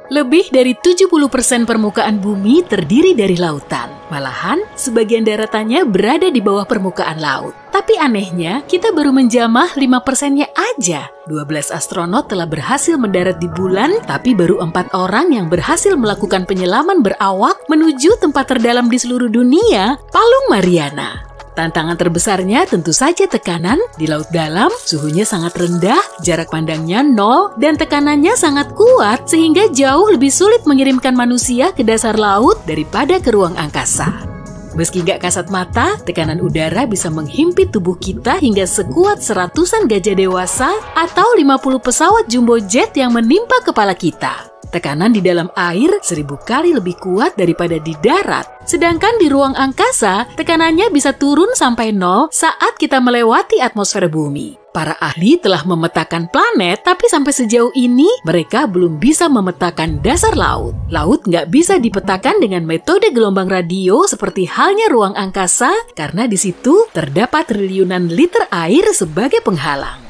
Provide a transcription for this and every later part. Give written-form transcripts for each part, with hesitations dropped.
Lebih dari 70% permukaan bumi terdiri dari lautan. Malahan, sebagian daratannya berada di bawah permukaan laut. Tapi anehnya, kita baru menjamah 5%-nya aja. 12 astronot telah berhasil mendarat di bulan, tapi baru 4 orang yang berhasil melakukan penyelaman berawak menuju tempat terdalam di seluruh dunia, Palung Mariana. Tantangan terbesarnya tentu saja tekanan. Di laut dalam, suhunya sangat rendah, jarak pandangnya 0, dan tekanannya sangat kuat sehingga jauh lebih sulit mengirimkan manusia ke dasar laut daripada ke ruang angkasa. Meski nggak kasat mata, tekanan udara bisa menghimpit tubuh kita hingga sekuat seratusan gajah dewasa atau 50 pesawat jumbo jet yang menimpa kepala kita. Tekanan di dalam air 1000 kali lebih kuat daripada di darat. Sedangkan di ruang angkasa, tekanannya bisa turun sampai 0 saat kita melewati atmosfer bumi. Para ahli telah memetakan planet, tapi sampai sejauh ini mereka belum bisa memetakan dasar laut. Laut nggak bisa dipetakan dengan metode gelombang radio seperti halnya ruang angkasa, karena di situ terdapat triliunan liter air sebagai penghalang.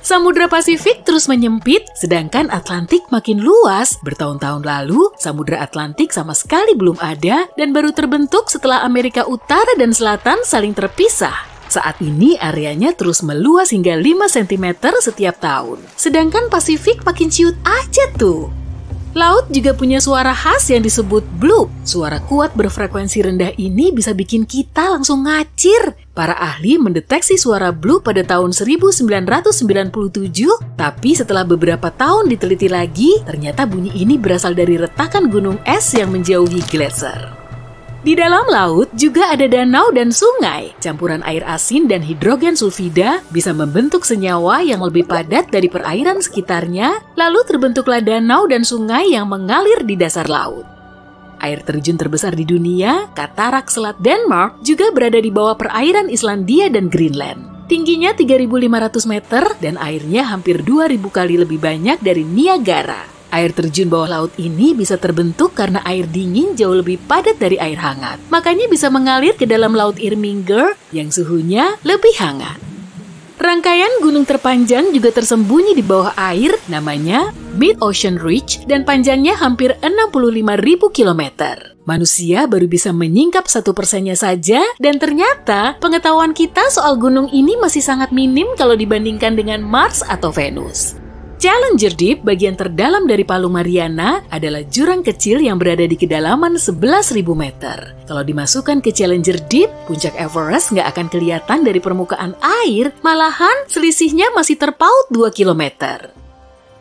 Samudra Pasifik terus menyempit, sedangkan Atlantik makin luas. Bertahun-tahun lalu, Samudra Atlantik sama sekali belum ada dan baru terbentuk setelah Amerika Utara dan Selatan saling terpisah. Saat ini areanya terus meluas hingga 5 cm setiap tahun. Sedangkan Pasifik makin ciut aja tuh. Laut juga punya suara khas yang disebut bloop. Suara kuat berfrekuensi rendah ini bisa bikin kita langsung ngacir. Para ahli mendeteksi suara bloop pada tahun 1997, tapi setelah beberapa tahun diteliti lagi, ternyata bunyi ini berasal dari retakan gunung es yang menjauhi gletser. Di dalam laut juga ada danau dan sungai. Campuran air asin dan hidrogen sulfida bisa membentuk senyawa yang lebih padat dari perairan sekitarnya, lalu terbentuklah danau dan sungai yang mengalir di dasar laut. Air terjun terbesar di dunia, Katarak Selat Denmark, juga berada di bawah perairan Islandia dan Greenland. Tingginya 3.500 meter dan airnya hampir 2.000 kali lebih banyak dari Niagara. Air terjun bawah laut ini bisa terbentuk karena air dingin jauh lebih padat dari air hangat. Makanya bisa mengalir ke dalam laut Irminger yang suhunya lebih hangat. Rangkaian gunung terpanjang juga tersembunyi di bawah air, namanya Mid-Ocean Ridge dan panjangnya hampir 65.000 km. Manusia baru bisa menyingkap 1%-nya saja, dan ternyata pengetahuan kita soal gunung ini masih sangat minim kalau dibandingkan dengan Mars atau Venus. Challenger Deep, bagian terdalam dari Palung Mariana, adalah jurang kecil yang berada di kedalaman 11.000 meter. Kalau dimasukkan ke Challenger Deep, puncak Everest nggak akan kelihatan dari permukaan air, malahan selisihnya masih terpaut 2 kilometer.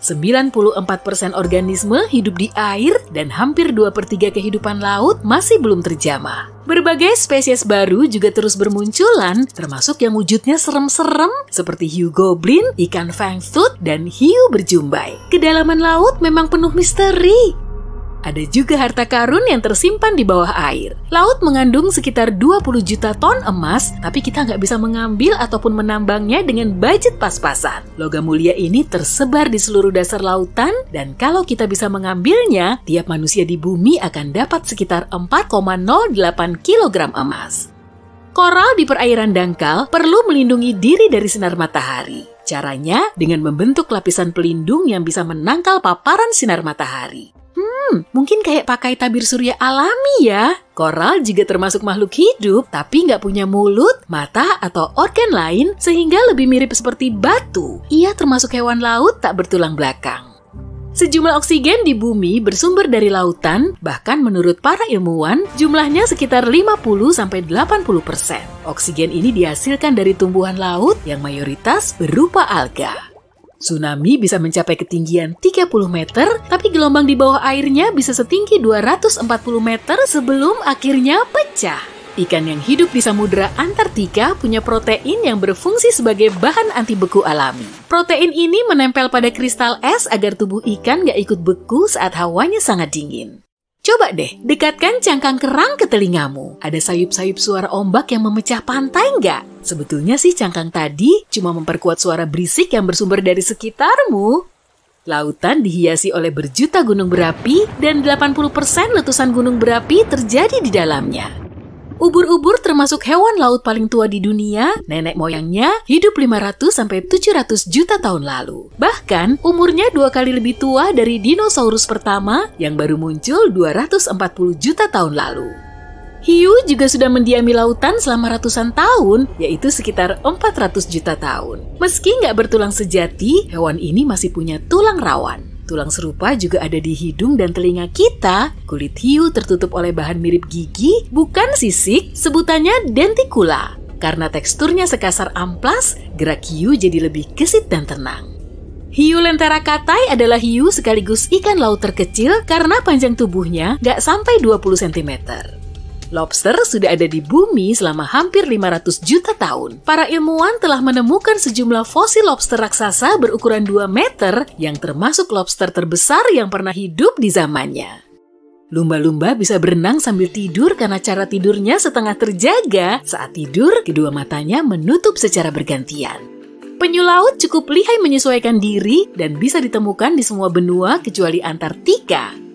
94% organisme hidup di air dan hampir 2/3 kehidupan laut masih belum terjamah. Berbagai spesies baru juga terus bermunculan, termasuk yang wujudnya serem-serem seperti hiu goblin, ikan fangtooth, dan hiu berjumbai. Kedalaman laut memang penuh misteri. Ada juga harta karun yang tersimpan di bawah air. Laut mengandung sekitar 20 juta ton emas, tapi kita nggak bisa mengambil ataupun menambangnya dengan budget pas-pasan. Logam mulia ini tersebar di seluruh dasar lautan, dan kalau kita bisa mengambilnya, tiap manusia di bumi akan dapat sekitar 4,08 kg emas. Koral di perairan dangkal perlu melindungi diri dari sinar matahari. Caranya dengan membentuk lapisan pelindung yang bisa menangkal paparan sinar matahari. Mungkin kayak pakai tabir surya alami ya. Koral juga termasuk makhluk hidup, tapi nggak punya mulut, mata, atau organ lain, sehingga lebih mirip seperti batu. Ia termasuk hewan laut tak bertulang belakang. Sejumlah oksigen di bumi bersumber dari lautan, bahkan menurut para ilmuwan, jumlahnya sekitar 50-80%. Oksigen ini dihasilkan dari tumbuhan laut yang mayoritas berupa alga. Tsunami bisa mencapai ketinggian 30 meter, tapi gelombang di bawah airnya bisa setinggi 240 meter sebelum akhirnya pecah. Ikan yang hidup di Samudra Antartika punya protein yang berfungsi sebagai bahan anti beku alami. Protein ini menempel pada kristal es agar tubuh ikan nggak ikut beku saat hawanya sangat dingin. Coba deh, dekatkan cangkang kerang ke telingamu. Ada sayup-sayup suara ombak yang memecah pantai nggak? Sebetulnya sih cangkang tadi cuma memperkuat suara berisik yang bersumber dari sekitarmu. Lautan dihiasi oleh berjuta gunung berapi dan 80% letusan gunung berapi terjadi di dalamnya. Ubur-ubur termasuk hewan laut paling tua di dunia. Nenek moyangnya hidup 500-700 juta tahun lalu. Bahkan, umurnya 2 kali lebih tua dari dinosaurus pertama yang baru muncul 240 juta tahun lalu. Hiu juga sudah mendiami lautan selama ratusan tahun, yaitu sekitar 400 juta tahun. Meski nggak bertulang sejati, hewan ini masih punya tulang rawan. Tulang serupa juga ada di hidung dan telinga kita. Kulit hiu tertutup oleh bahan mirip gigi, bukan sisik, sebutannya denticula. Karena teksturnya sekasar amplas, gerak hiu jadi lebih gesit dan tenang. Hiu lentera katai adalah hiu sekaligus ikan laut terkecil karena panjang tubuhnya nggak sampai 20 cm. Lobster sudah ada di bumi selama hampir 500 juta tahun. Para ilmuwan telah menemukan sejumlah fosil lobster raksasa berukuran 2 meter yang termasuk lobster terbesar yang pernah hidup di zamannya. Lumba-lumba bisa berenang sambil tidur karena cara tidurnya setengah terjaga. Saat tidur, kedua matanya menutup secara bergantian. Penyu laut cukup lihai menyesuaikan diri dan bisa ditemukan di semua benua kecuali Antartika.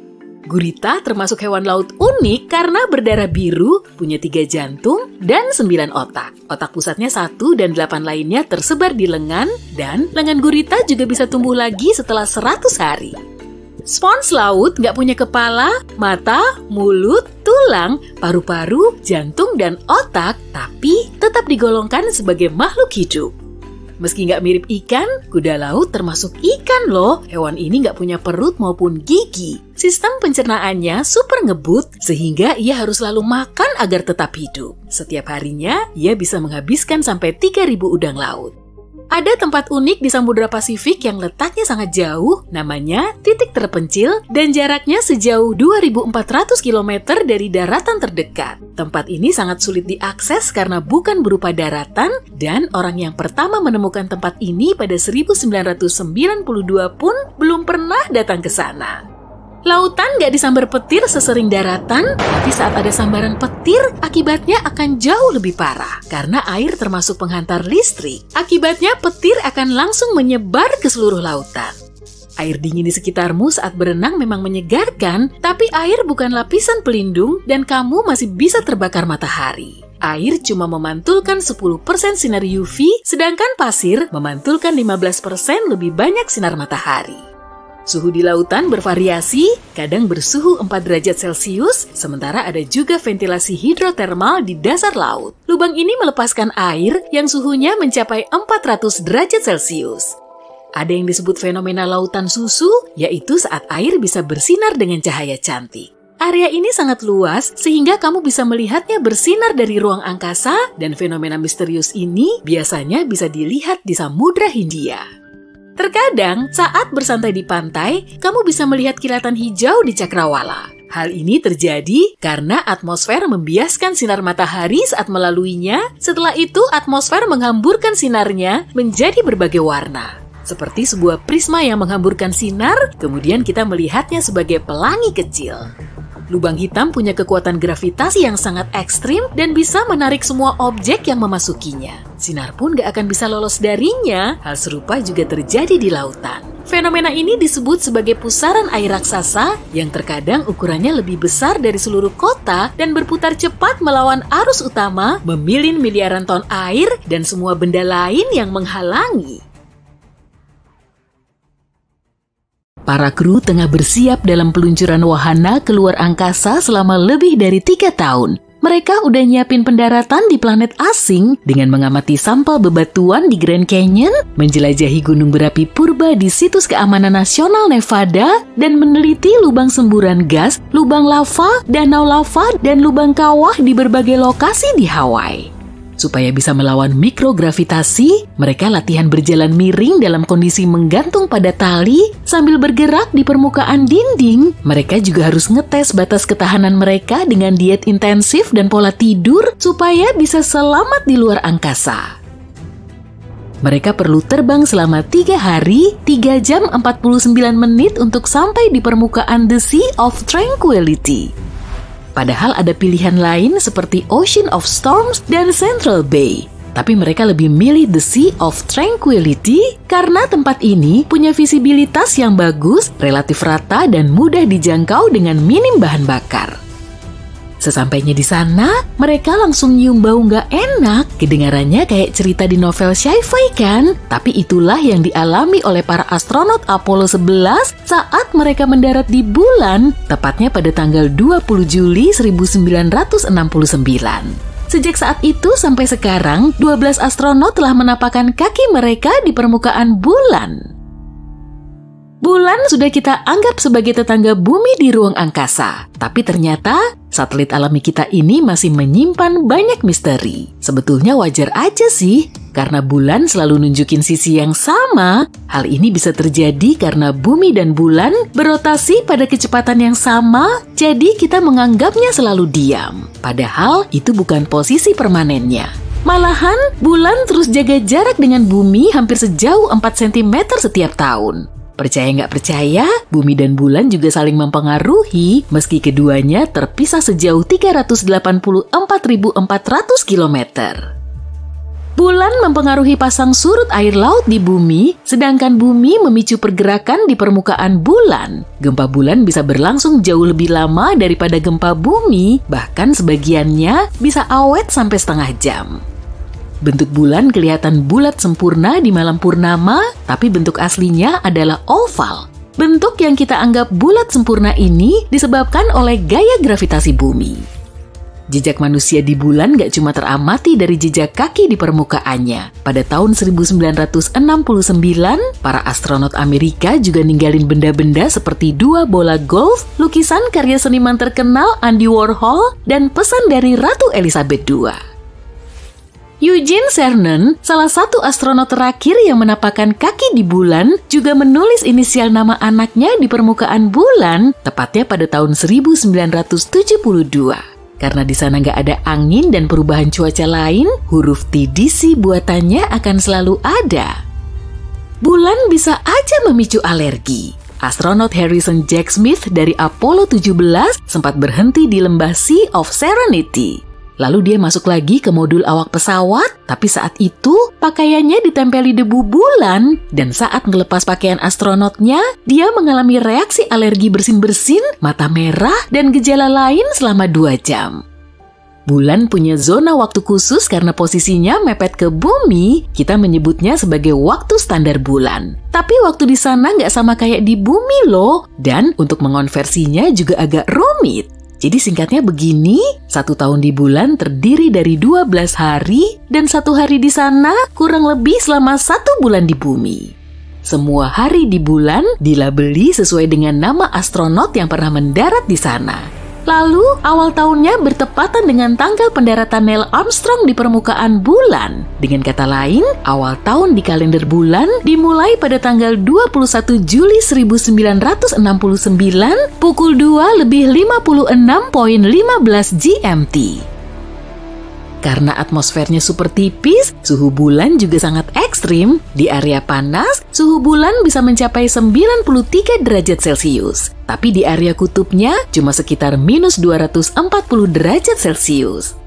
Gurita termasuk hewan laut unik karena berdarah biru, punya 3 jantung, dan 9 otak. Otak pusatnya 1 dan 8 lainnya tersebar di lengan, dan lengan gurita juga bisa tumbuh lagi setelah 100 hari. Spons laut nggak punya kepala, mata, mulut, tulang, paru-paru, jantung, dan otak, tapi tetap digolongkan sebagai makhluk hidup. Meski nggak mirip ikan, kuda laut termasuk ikan loh. Hewan ini nggak punya perut maupun gigi. Sistem pencernaannya super ngebut, sehingga ia harus selalu makan agar tetap hidup. Setiap harinya, ia bisa menghabiskan sampai 3.000 udang laut. Ada tempat unik di Samudra Pasifik yang letaknya sangat jauh, namanya titik terpencil, dan jaraknya sejauh 2.400 km dari daratan terdekat. Tempat ini sangat sulit diakses karena bukan berupa daratan, dan orang yang pertama menemukan tempat ini pada 1992 pun belum pernah datang ke sana. Lautan gak disambar petir sesering daratan, tapi saat ada sambaran petir, akibatnya akan jauh lebih parah. Karena air termasuk penghantar listrik, akibatnya petir akan langsung menyebar ke seluruh lautan. Air dingin di sekitarmu saat berenang memang menyegarkan, tapi air bukan lapisan pelindung dan kamu masih bisa terbakar matahari. Air cuma memantulkan 10% sinar UV, sedangkan pasir memantulkan 15% lebih banyak sinar matahari. Suhu di lautan bervariasi, kadang bersuhu 4 derajat Celcius, sementara ada juga ventilasi hidrotermal di dasar laut. Lubang ini melepaskan air yang suhunya mencapai 400 derajat Celcius. Ada yang disebut fenomena lautan susu, yaitu saat air bisa bersinar dengan cahaya cantik. Area ini sangat luas sehingga kamu bisa melihatnya bersinar dari ruang angkasa, dan fenomena misterius ini biasanya bisa dilihat di Samudra Hindia. Terkadang, saat bersantai di pantai, kamu bisa melihat kilatan hijau di cakrawala. Hal ini terjadi karena atmosfer membiaskan sinar matahari saat melaluinya, setelah itu atmosfer menghamburkan sinarnya menjadi berbagai warna. Seperti sebuah prisma yang menghamburkan sinar, kemudian kita melihatnya sebagai pelangi kecil. Lubang hitam punya kekuatan gravitasi yang sangat ekstrim dan bisa menarik semua objek yang memasukinya. Sinar pun gak akan bisa lolos darinya. Hal serupa juga terjadi di lautan. Fenomena ini disebut sebagai pusaran air raksasa yang terkadang ukurannya lebih besar dari seluruh kota dan berputar cepat melawan arus utama, memilin miliaran ton air dan semua benda lain yang menghalangi. Para kru tengah bersiap dalam peluncuran wahana keluar angkasa selama lebih dari 3 tahun. Mereka udah nyiapin pendaratan di planet asing dengan mengamati sampel bebatuan di Grand Canyon, menjelajahi gunung berapi purba di Situs Keamanan Nasional Nevada, dan meneliti lubang semburan gas, lubang lava, danau lava, dan lubang kawah di berbagai lokasi di Hawaii. Supaya bisa melawan mikrogravitasi, mereka latihan berjalan miring dalam kondisi menggantung pada tali sambil bergerak di permukaan dinding. Mereka juga harus ngetes batas ketahanan mereka dengan diet intensif dan pola tidur supaya bisa selamat di luar angkasa. Mereka perlu terbang selama 3 hari, 3 jam 49 menit untuk sampai di permukaan The Sea of Tranquility. Padahal ada pilihan lain seperti Ocean of Storms dan Central Bay. Tapi mereka lebih milih The Sea of Tranquility karena tempat ini punya visibilitas yang bagus, relatif rata, dan mudah dijangkau dengan minim bahan bakar. Sesampainya di sana, mereka langsung nyium bau nggak enak. Kedengarannya kayak cerita di novel sci-fi kan? Tapi itulah yang dialami oleh para astronot Apollo 11 saat mereka mendarat di bulan, tepatnya pada tanggal 20 Juli 1969. Sejak saat itu sampai sekarang, 12 astronot telah menapakkan kaki mereka di permukaan bulan. Bulan sudah kita anggap sebagai tetangga bumi di ruang angkasa, tapi ternyata satelit alami kita ini masih menyimpan banyak misteri. Sebetulnya wajar aja sih, karena bulan selalu nunjukin sisi yang sama. Hal ini bisa terjadi karena bumi dan bulan berotasi pada kecepatan yang sama, jadi kita menganggapnya selalu diam. Padahal itu bukan posisi permanennya. Malahan, bulan terus jaga jarak dengan bumi hampir sejauh 4 cm setiap tahun. Percaya nggak percaya, bumi dan bulan juga saling mempengaruhi meski keduanya terpisah sejauh 384.400 km. Bulan mempengaruhi pasang surut air laut di bumi, sedangkan bumi memicu pergerakan di permukaan bulan. Gempa bulan bisa berlangsung jauh lebih lama daripada gempa bumi, bahkan sebagiannya bisa awet sampai setengah jam. Bentuk bulan kelihatan bulat sempurna di malam purnama, tapi bentuk aslinya adalah oval. Bentuk yang kita anggap bulat sempurna ini disebabkan oleh gaya gravitasi bumi. Jejak manusia di bulan gak cuma teramati dari jejak kaki di permukaannya. Pada tahun 1969, para astronot Amerika juga ninggalin benda-benda seperti 2 bola golf, lukisan karya seniman terkenal Andy Warhol, dan pesan dari Ratu Elizabeth II. Eugene Cernan, salah satu astronot terakhir yang menapakkan kaki di bulan, juga menulis inisial nama anaknya di permukaan bulan, tepatnya pada tahun 1972. Karena di sana nggak ada angin dan perubahan cuaca lain, huruf TDC buatannya akan selalu ada. Bulan bisa aja memicu alergi. Astronot Harrison Jack Smith dari Apollo 17 sempat berhenti di lembah Sea of Serenity. Lalu dia masuk lagi ke modul awak pesawat, tapi saat itu pakaiannya ditempeli debu bulan, dan saat ngelepas pakaian astronotnya, dia mengalami reaksi alergi bersin-bersin, mata merah, dan gejala lain selama 2 jam. Bulan punya zona waktu khusus karena posisinya mepet ke bumi, kita menyebutnya sebagai waktu standar bulan. Tapi waktu di sana nggak sama kayak di bumi loh, dan untuk mengonversinya juga agak rumit. Jadi singkatnya begini, 1 tahun di bulan terdiri dari 12 hari, dan 1 hari di sana kurang lebih selama 1 bulan di bumi. Semua hari di bulan dilabeli sesuai dengan nama astronot yang pernah mendarat di sana. Lalu, awal tahunnya bertepatan dengan tanggal pendaratan Neil Armstrong di permukaan bulan. Dengan kata lain, awal tahun di kalender bulan dimulai pada tanggal 21 Juli 1969 pukul 2:56.15 GMT. Karena atmosfernya super tipis, suhu bulan juga sangat ekstrim. Di area panas, suhu bulan bisa mencapai 93 derajat Celcius. Tapi di area kutubnya cuma sekitar minus 240 derajat Celcius.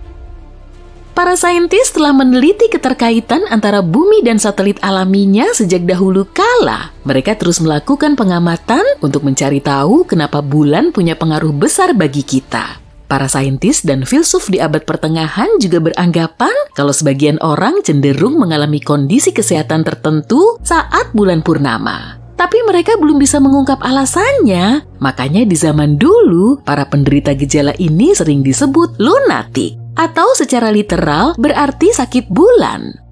Para saintis telah meneliti keterkaitan antara bumi dan satelit alaminya sejak dahulu kala. Mereka terus melakukan pengamatan untuk mencari tahu kenapa bulan punya pengaruh besar bagi kita. Para saintis dan filsuf di abad pertengahan juga beranggapan kalau sebagian orang cenderung mengalami kondisi kesehatan tertentu saat bulan purnama. Tapi mereka belum bisa mengungkap alasannya, makanya di zaman dulu para penderita gejala ini sering disebut lunatik, atau secara literal berarti sakit bulan.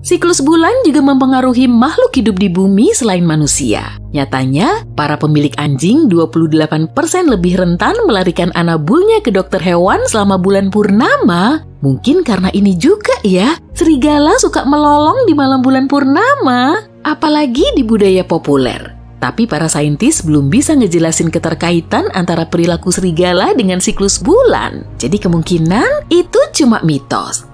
Siklus bulan juga mempengaruhi makhluk hidup di bumi selain manusia. Nyatanya, para pemilik anjing 28% lebih rentan melarikan anabulnya ke dokter hewan selama bulan purnama. Mungkin karena ini juga ya, serigala suka melolong di malam bulan purnama, apalagi di budaya populer. Tapi para saintis belum bisa ngejelasin keterkaitan antara perilaku serigala dengan siklus bulan. Jadi kemungkinan itu cuma mitos.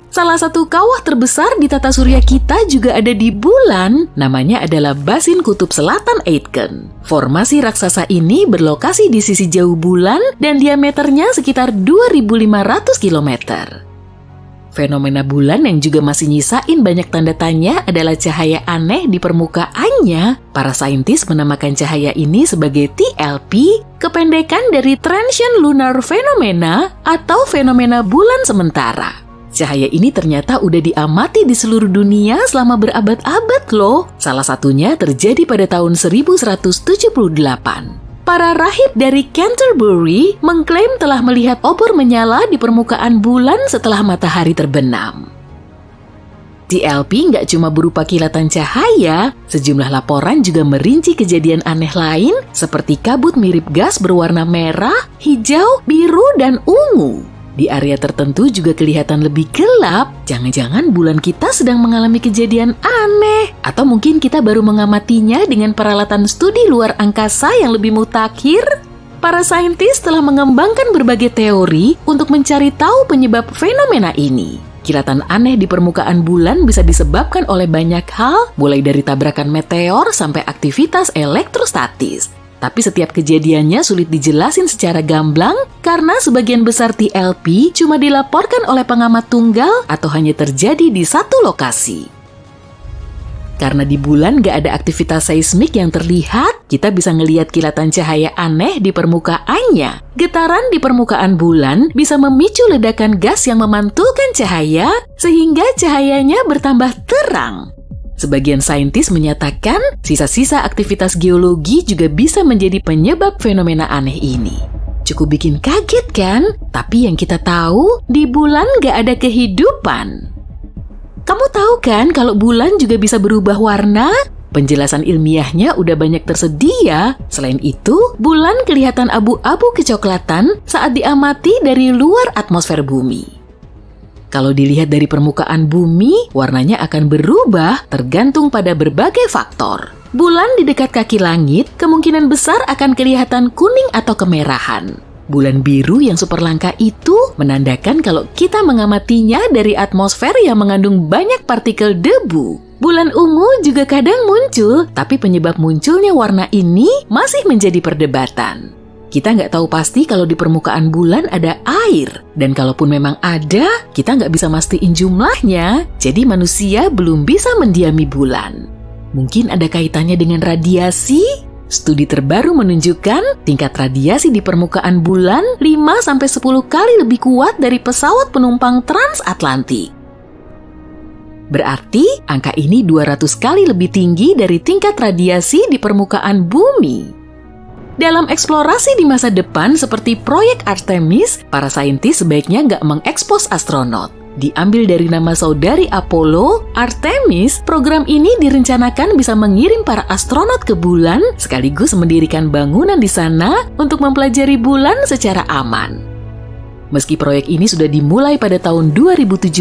Salah satu kawah terbesar di tata surya kita juga ada di bulan, namanya adalah Basin Kutub Selatan Aitken. Formasi raksasa ini berlokasi di sisi jauh bulan dan diameternya sekitar 2.500 km. Fenomena bulan yang juga masih nyisain banyak tanda tanya adalah cahaya aneh di permukaannya. Para saintis menamakan cahaya ini sebagai TLP, kependekan dari Transient Lunar Phenomena atau fenomena bulan sementara. Cahaya ini ternyata udah diamati di seluruh dunia selama berabad-abad loh. Salah satunya terjadi pada tahun 1178. Para rahib dari Canterbury mengklaim telah melihat obor menyala di permukaan bulan setelah matahari terbenam. TLP nggak cuma berupa kilatan cahaya, sejumlah laporan juga merinci kejadian aneh lain seperti kabut mirip gas berwarna merah, hijau, biru, dan ungu. Di area tertentu juga kelihatan lebih gelap. Jangan-jangan bulan kita sedang mengalami kejadian aneh. Atau mungkin kita baru mengamatinya dengan peralatan studi luar angkasa yang lebih mutakhir. Para saintis telah mengembangkan berbagai teori untuk mencari tahu penyebab fenomena ini. Kilatan aneh di permukaan bulan bisa disebabkan oleh banyak hal, mulai dari tabrakan meteor sampai aktivitas elektrostatis. Tapi setiap kejadiannya sulit dijelasin secara gamblang karena sebagian besar TLP cuma dilaporkan oleh pengamat tunggal atau hanya terjadi di satu lokasi. Karena di bulan gak ada aktivitas seismik yang terlihat, kita bisa ngelihat kilatan cahaya aneh di permukaannya. Getaran di permukaan bulan bisa memicu ledakan gas yang memantulkan cahaya sehingga cahayanya bertambah terang. Sebagian saintis menyatakan sisa-sisa aktivitas geologi juga bisa menjadi penyebab fenomena aneh ini. Cukup bikin kaget kan? Tapi yang kita tahu, di bulan gak ada kehidupan. Kamu tahu kan kalau bulan juga bisa berubah warna? Penjelasan ilmiahnya udah banyak tersedia. Selain itu, bulan kelihatan abu-abu kecoklatan saat diamati dari luar atmosfer bumi. Kalau dilihat dari permukaan bumi, warnanya akan berubah tergantung pada berbagai faktor. Bulan di dekat kaki langit kemungkinan besar akan kelihatan kuning atau kemerahan. Bulan biru yang super langka itu menandakan kalau kita mengamatinya dari atmosfer yang mengandung banyak partikel debu. Bulan ungu juga kadang muncul, tapi penyebab munculnya warna ini masih menjadi perdebatan. Kita nggak tahu pasti kalau di permukaan bulan ada air. Dan kalaupun memang ada, kita nggak bisa mastiin jumlahnya. Jadi manusia belum bisa mendiami bulan. Mungkin ada kaitannya dengan radiasi? Studi terbaru menunjukkan tingkat radiasi di permukaan bulan 5-10 kali lebih kuat dari pesawat penumpang transatlantik. Berarti angka ini 200 kali lebih tinggi dari tingkat radiasi di permukaan bumi. Dalam eksplorasi di masa depan seperti proyek Artemis, para saintis sebaiknya nggak mengekspos astronot. Diambil dari nama saudari Apollo, Artemis, program ini direncanakan bisa mengirim para astronot ke bulan sekaligus mendirikan bangunan di sana untuk mempelajari bulan secara aman. Meski proyek ini sudah dimulai pada tahun 2017,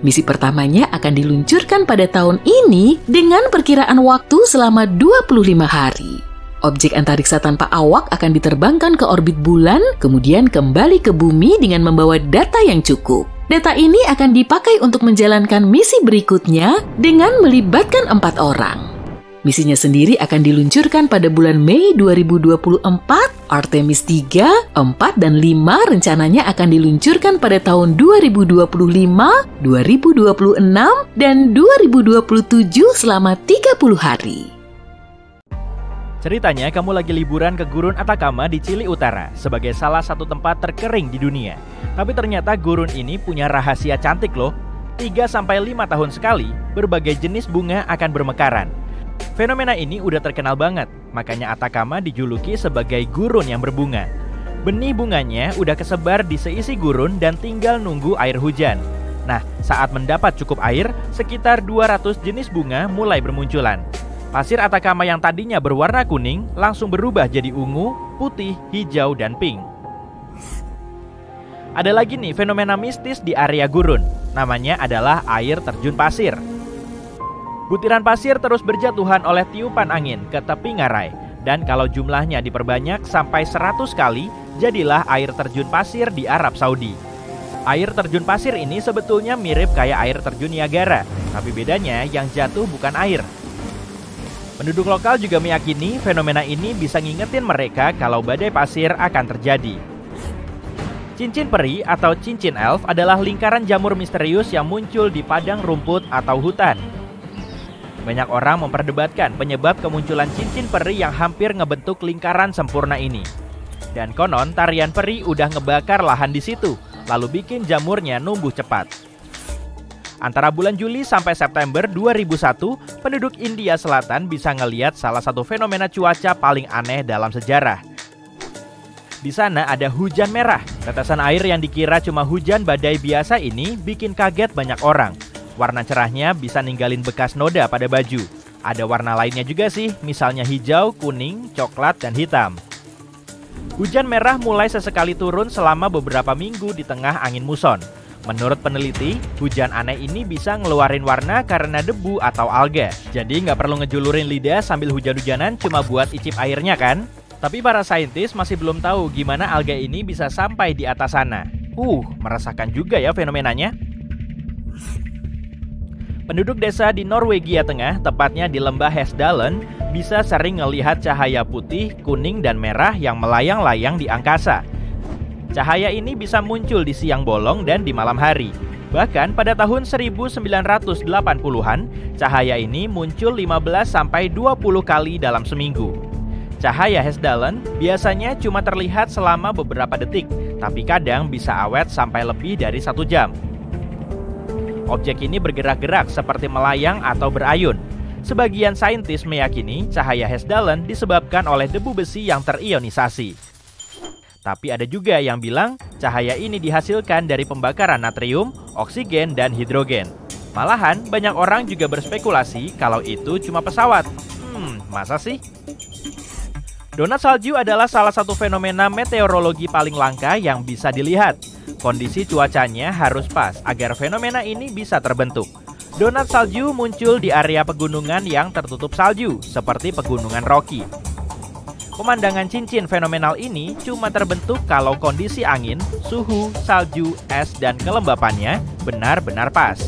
misi pertamanya akan diluncurkan pada tahun ini dengan perkiraan waktu selama 25 hari. Objek antariksa tanpa awak akan diterbangkan ke orbit bulan, kemudian kembali ke bumi dengan membawa data yang cukup. Data ini akan dipakai untuk menjalankan misi berikutnya dengan melibatkan 4 orang. Misinya sendiri akan diluncurkan pada bulan Mei 2024, Artemis 3, 4, dan 5 rencananya akan diluncurkan pada tahun 2025, 2026, dan 2027 selama 30 hari. Ceritanya kamu lagi liburan ke Gurun Atacama di Chili Utara sebagai salah satu tempat terkering di dunia. Tapi ternyata gurun ini punya rahasia cantik loh. 3-5 tahun sekali, berbagai jenis bunga akan bermekaran. Fenomena ini udah terkenal banget, makanya Atacama dijuluki sebagai gurun yang berbunga. Benih bunganya udah kesebar di seisi gurun dan tinggal nunggu air hujan. Nah, saat mendapat cukup air, sekitar 200 jenis bunga mulai bermunculan. Pasir Atacama yang tadinya berwarna kuning langsung berubah jadi ungu, putih, hijau, dan pink. Ada lagi nih fenomena mistis di area gurun. Namanya adalah air terjun pasir. Butiran pasir terus berjatuhan oleh tiupan angin ke tepi ngarai. Dan kalau jumlahnya diperbanyak sampai 100 kali, jadilah air terjun pasir di Arab Saudi. Air terjun pasir ini sebetulnya mirip kayak air terjun Niagara, tapi bedanya yang jatuh bukan air. Penduduk lokal juga meyakini fenomena ini bisa ngingetin mereka kalau badai pasir akan terjadi. Cincin peri atau cincin elf adalah lingkaran jamur misterius yang muncul di padang rumput atau hutan. Banyak orang memperdebatkan penyebab kemunculan cincin peri yang hampir ngebentuk lingkaran sempurna ini. Dan konon tarian peri udah ngebakar lahan di situ, lalu bikin jamurnya numbuh cepat. Antara bulan Juli sampai September 2001, penduduk India Selatan bisa ngeliat salah satu fenomena cuaca paling aneh dalam sejarah. Di sana ada hujan merah. Tetesan air yang dikira cuma hujan badai biasa ini bikin kaget banyak orang. Warna cerahnya bisa ninggalin bekas noda pada baju. Ada warna lainnya juga sih, misalnya hijau, kuning, coklat, dan hitam. Hujan merah mulai sesekali turun selama beberapa minggu di tengah angin muson. Menurut peneliti, hujan aneh ini bisa ngeluarin warna karena debu atau alga. Jadi nggak perlu ngejulurin lidah sambil hujan-hujanan cuma buat icip airnya kan? Tapi para saintis masih belum tahu gimana alga ini bisa sampai di atas sana. Merasakan juga ya fenomenanya. Penduduk desa di Norwegia Tengah, tepatnya di lembah Hesdalen, bisa sering ngelihat cahaya putih, kuning, dan merah yang melayang-layang di angkasa. Cahaya ini bisa muncul di siang bolong dan di malam hari. Bahkan pada tahun 1980-an, cahaya ini muncul 15-20 kali dalam seminggu. Cahaya Hesdalen biasanya cuma terlihat selama beberapa detik, tapi kadang bisa awet sampai lebih dari 1 jam. Objek ini bergerak-gerak seperti melayang atau berayun. Sebagian saintis meyakini cahaya Hesdalen disebabkan oleh debu besi yang terionisasi. Tapi ada juga yang bilang cahaya ini dihasilkan dari pembakaran natrium, oksigen, dan hidrogen. Malahan banyak orang juga berspekulasi kalau itu cuma pesawat. Masa sih? Donat salju adalah salah satu fenomena meteorologi paling langka yang bisa dilihat. Kondisi cuacanya harus pas agar fenomena ini bisa terbentuk. Donat salju muncul di area pegunungan yang tertutup salju, seperti pegunungan Rocky. Pemandangan cincin fenomenal ini cuma terbentuk kalau kondisi angin, suhu, salju, es, dan kelembapannya benar-benar pas.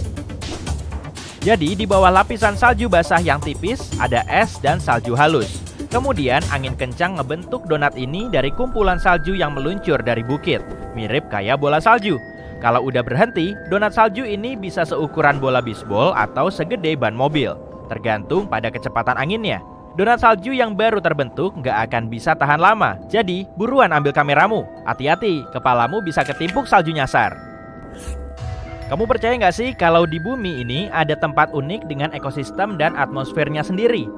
Jadi di bawah lapisan salju basah yang tipis, ada es dan salju halus. Kemudian angin kencang ngebentuk donat ini dari kumpulan salju yang meluncur dari bukit, mirip kayak bola salju. Kalau udah berhenti, donat salju ini bisa seukuran bola bisbol atau segede ban mobil, tergantung pada kecepatan anginnya. Donat salju yang baru terbentuk nggak akan bisa tahan lama, jadi buruan ambil kameramu. Hati-hati, kepalamu bisa ketimpuk salju nyasar. Kamu percaya nggak sih kalau di bumi ini ada tempat unik dengan ekosistem dan atmosfernya sendiri?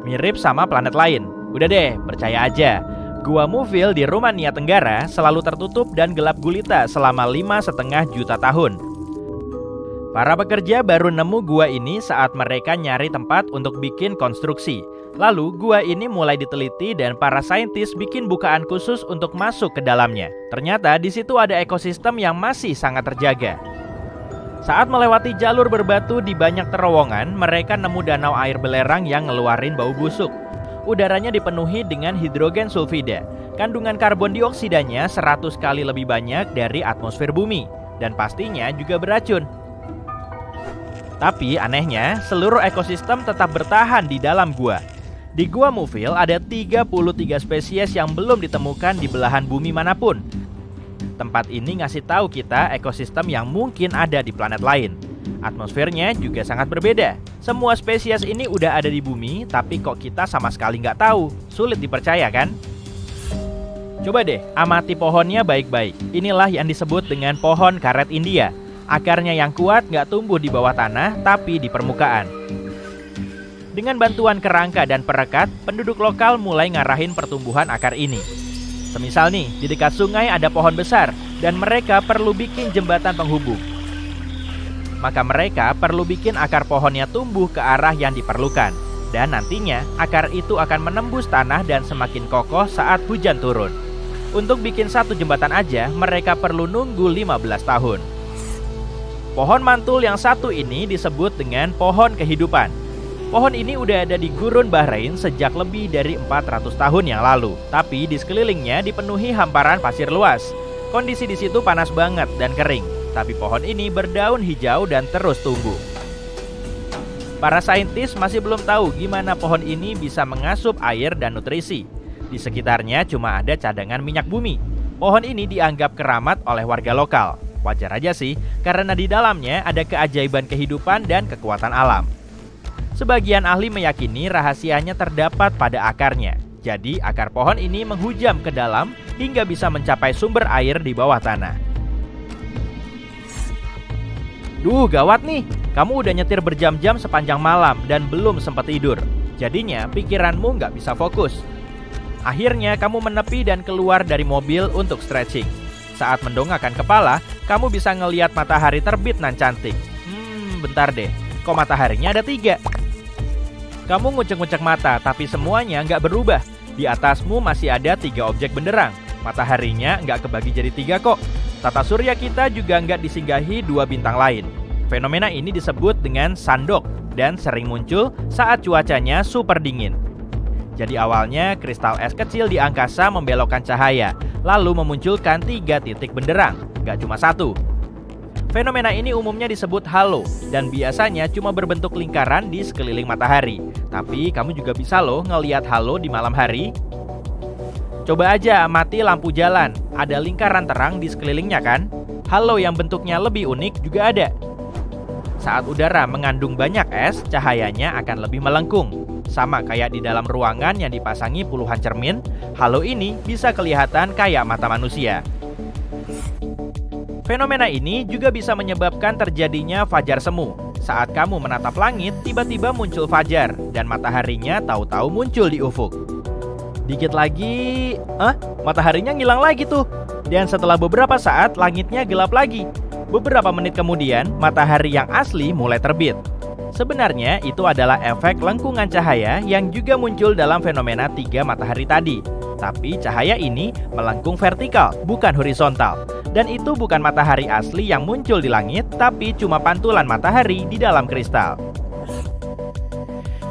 Mirip sama planet lain. Udah deh, percaya aja. Gua Muvil di Rumania Tenggara selalu tertutup dan gelap gulita selama 5,5 juta tahun. Para pekerja baru nemu gua ini saat mereka nyari tempat untuk bikin konstruksi. Lalu gua ini mulai diteliti dan para saintis bikin bukaan khusus untuk masuk ke dalamnya. Ternyata di situ ada ekosistem yang masih sangat terjaga. Saat melewati jalur berbatu di banyak terowongan, mereka nemu danau air belerang yang ngeluarin bau busuk. Udaranya dipenuhi dengan hidrogen sulfida. Kandungan karbon dioksidanya 100 kali lebih banyak dari atmosfer bumi. Dan pastinya juga beracun. Tapi anehnya, seluruh ekosistem tetap bertahan di dalam gua. Di Gua Muvil ada 33 spesies yang belum ditemukan di belahan bumi manapun. Tempat ini ngasih tahu kita ekosistem yang mungkin ada di planet lain. Atmosfernya juga sangat berbeda. Semua spesies ini udah ada di bumi, tapi kok kita sama sekali nggak tahu. Sulit dipercaya kan? Coba deh, amati pohonnya baik-baik. Inilah yang disebut dengan pohon karet India. Akarnya yang kuat nggak tumbuh di bawah tanah, tapi di permukaan. Dengan bantuan kerangka dan perekat, penduduk lokal mulai ngarahin pertumbuhan akar ini. Semisal nih, di dekat sungai ada pohon besar, dan mereka perlu bikin jembatan penghubung. Maka mereka perlu bikin akar pohonnya tumbuh ke arah yang diperlukan. Dan nantinya, akar itu akan menembus tanah dan semakin kokoh saat hujan turun. Untuk bikin satu jembatan aja, mereka perlu nunggu 15 tahun. Pohon mantul yang satu ini disebut dengan pohon kehidupan. Pohon ini udah ada di gurun Bahrain sejak lebih dari 400 tahun yang lalu. Tapi di sekelilingnya dipenuhi hamparan pasir luas. Kondisi di situ panas banget dan kering. Tapi pohon ini berdaun hijau dan terus tumbuh. Para saintis masih belum tahu gimana pohon ini bisa mengasup air dan nutrisi. Di sekitarnya cuma ada cadangan minyak bumi. Pohon ini dianggap keramat oleh warga lokal. Wajar aja sih, karena di dalamnya ada keajaiban kehidupan dan kekuatan alam. Sebagian ahli meyakini rahasianya terdapat pada akarnya. Jadi akar pohon ini menghujam ke dalam hingga bisa mencapai sumber air di bawah tanah. Duh, gawat nih. Kamu udah nyetir berjam-jam sepanjang malam dan belum sempat tidur. Jadinya pikiranmu nggak bisa fokus. Akhirnya kamu menepi dan keluar dari mobil untuk stretching. Saat mendongakkan kepala, kamu bisa ngelihat matahari terbit nan cantik. Bentar deh, kok mataharinya ada 3? Kamu ngucek-ngucek mata, tapi semuanya nggak berubah. Di atasmu masih ada 3 objek benderang. Mataharinya nggak kebagi jadi 3 kok. Tata surya kita juga nggak disinggahi 2 bintang lain. Fenomena ini disebut dengan sandok dan sering muncul saat cuacanya super dingin. Jadi awalnya kristal es kecil di angkasa membelokkan cahaya, lalu memunculkan 3 titik benderang, nggak cuma 1. Fenomena ini umumnya disebut halo dan biasanya cuma berbentuk lingkaran di sekeliling matahari. Tapi kamu juga bisa loh ngelihat halo di malam hari. Coba aja amati lampu jalan, ada lingkaran terang di sekelilingnya kan? Halo yang bentuknya lebih unik juga ada. Saat udara mengandung banyak es, cahayanya akan lebih melengkung. Sama kayak di dalam ruangan yang dipasangi puluhan cermin, halo ini bisa kelihatan kayak mata manusia. Fenomena ini juga bisa menyebabkan terjadinya fajar semu. Saat kamu menatap langit, tiba-tiba muncul fajar dan mataharinya tahu-tahu muncul di ufuk. Dikit lagi, mataharinya ngilang lagi tuh. Dan setelah beberapa saat, langitnya gelap lagi. Beberapa menit kemudian, matahari yang asli mulai terbit. Sebenarnya itu adalah efek lengkungan cahaya yang juga muncul dalam fenomena 3 matahari tadi. Tapi cahaya ini melengkung vertikal, bukan horizontal. Dan itu bukan matahari asli yang muncul di langit, tapi cuma pantulan matahari di dalam kristal.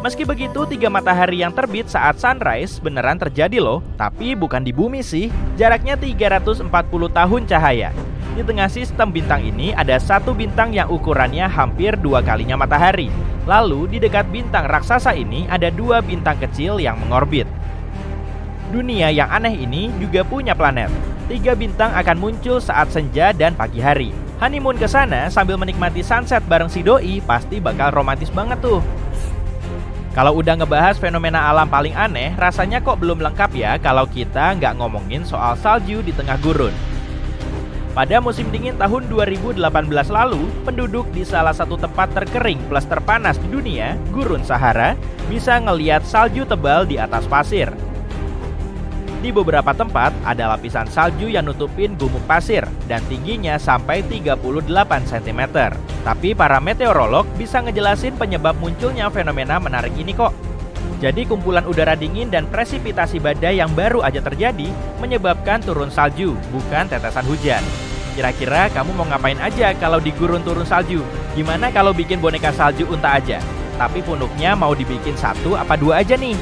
Meski begitu, 3 matahari yang terbit saat sunrise beneran terjadi loh. Tapi bukan di bumi sih, jaraknya 340 tahun cahaya. Di tengah sistem bintang ini ada 1 bintang yang ukurannya hampir 2 kalinya matahari. Lalu di dekat bintang raksasa ini ada 2 bintang kecil yang mengorbit. Dunia yang aneh ini juga punya planet. 3 bintang akan muncul saat senja dan pagi hari. Honeymoon ke sana sambil menikmati sunset bareng si doi pasti bakal romantis banget tuh. Kalau udah ngebahas fenomena alam paling aneh, rasanya kok belum lengkap ya kalau kita nggak ngomongin soal salju di tengah gurun. Pada musim dingin tahun 2018 lalu, penduduk di salah satu tempat terkering plus terpanas di dunia, Gurun Sahara, bisa ngeliat salju tebal di atas pasir. Di beberapa tempat ada lapisan salju yang nutupin gumuk pasir dan tingginya sampai 38 cm. Tapi para meteorolog bisa ngejelasin penyebab munculnya fenomena menarik ini kok. Jadi kumpulan udara dingin dan presipitasi badai yang baru aja terjadi menyebabkan turun salju, bukan tetesan hujan. Kira-kira kamu mau ngapain aja kalau di gurun turun salju? Gimana kalau bikin boneka salju unta aja? Tapi punuknya mau dibikin 1 apa 2 aja nih?